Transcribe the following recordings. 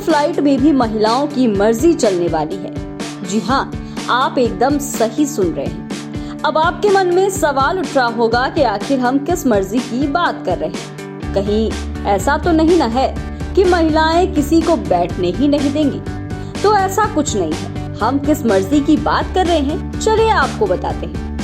Flight में भी महिलाओं की मर्जी चलने वाली है। जी हाँ, आप एकदम सही सुन रहे हैं। अब आपके मन में सवाल उठ रहा होगा कि आखिर हम किस मर्जी की बात कर रहे हैं। कहीं ऐसा तो नहीं न है कि महिलाएं किसी को बैठने ही नहीं देंगी। तो ऐसा कुछ नहीं है। हम किस मर्जी की बात कर रहे हैं, चलिए आपको बताते हैं।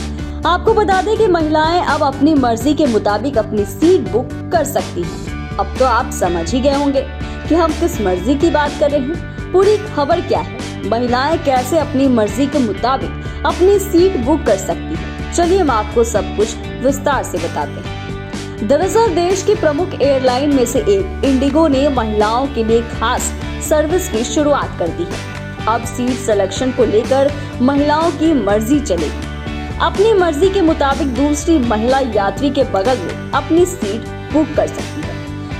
आपको बता दें कि महिलाएं अब अपनी मर्जी के मुताबिक अपनी सीट बुक कर सकती हैं। अब तो आप समझ ही गए होंगे कि हम किस मर्जी की बात कर रहे हैं। पूरी खबर क्या है, महिलाएं कैसे अपनी मर्जी के मुताबिक अपनी सीट बुक कर सकती हैं। चलिए हम आपको सब कुछ विस्तार से बताते हैं। दरअसल देश की प्रमुख एयरलाइन में से एक इंडिगो ने महिलाओं के लिए खास सर्विस की शुरुआत कर दी है। अब सीट सिलेक्शन को लेकर महिलाओं की मर्जी चलेगी। अपनी मर्जी के मुताबिक दूसरी महिला यात्री के बगल में अपनी सीट बुक कर सकती है।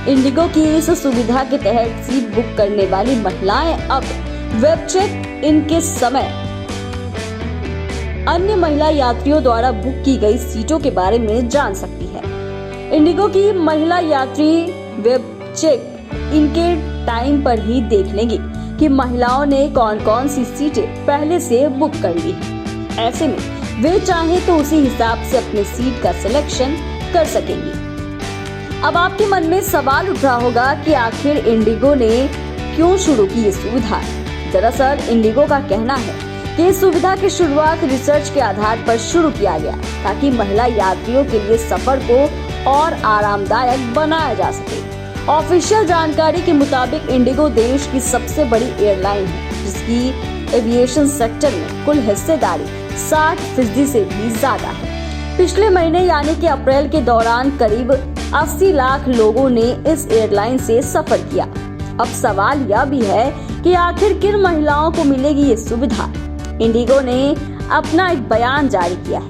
इंडिगो की इस सुविधा के तहत सीट बुक करने वाली महिलाएं अब वेब चेक इन के समय अन्य महिला यात्रियों द्वारा बुक की गई सीटों के बारे में जान सकती है। इंडिगो की महिला यात्री वेब चेक इनके टाइम पर ही देख लेंगी कि महिलाओं ने कौन कौन सी सीटें पहले से बुक कर ली है। ऐसे में वे चाहें तो उसी हिसाब से अपनी सीट का सिलेक्शन कर सकेंगी। अब आपके मन में सवाल उठ रहा होगा कि आखिर इंडिगो ने क्यों शुरू की ये सुविधा। दरअसल इंडिगो का कहना है कि इस सुविधा की शुरुआत रिसर्च के आधार पर शुरू किया गया ताकि महिला यात्रियों के लिए सफर को और आरामदायक बनाया जा सके। ऑफिशियल जानकारी के मुताबिक इंडिगो देश की सबसे बड़ी एयरलाइन है, जिसकी एविएशन सेक्टर में कुल हिस्सेदारी 60% से भी ज्यादा है। पिछले महीने यानी कि अप्रैल के दौरान करीब 80 लाख लोगों ने इस एयरलाइन से सफर किया। अब सवाल यह भी है कि आखिर किन महिलाओं को मिलेगी ये सुविधा। इंडिगो ने अपना एक बयान जारी किया है।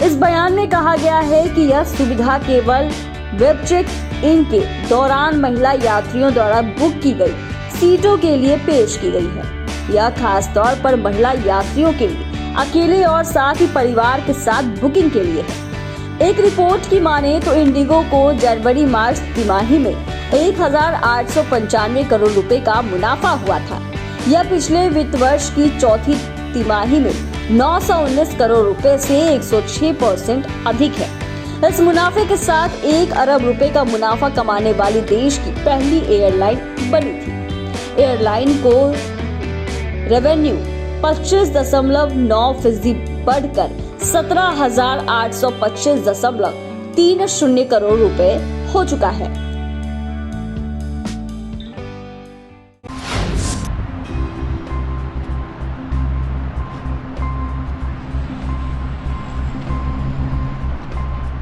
इस बयान में कहा गया है कि यह सुविधा केवल वेब चेक इन के दौरान महिला यात्रियों द्वारा बुक की गई सीटों के लिए पेश की गई है। यह खास तौर पर महिला यात्रियों के लिए, अकेले और साथ ही परिवार के साथ बुकिंग के लिए है। एक रिपोर्ट की माने तो इंडिगो को जनवरी-मार्च तिमाही में 1895 करोड़ रुपए का मुनाफा हुआ था। यह पिछले वित्त वर्ष की चौथी तिमाही में 919 करोड़ रुपए से 106% अधिक है। इस मुनाफे के साथ 1 अरब रुपए का मुनाफा कमाने वाली देश की पहली एयरलाइन बनी थी। एयरलाइन को रेवेन्यू 25.9% बढ़कर 17,825.30 करोड़ रुपए हो चुका है।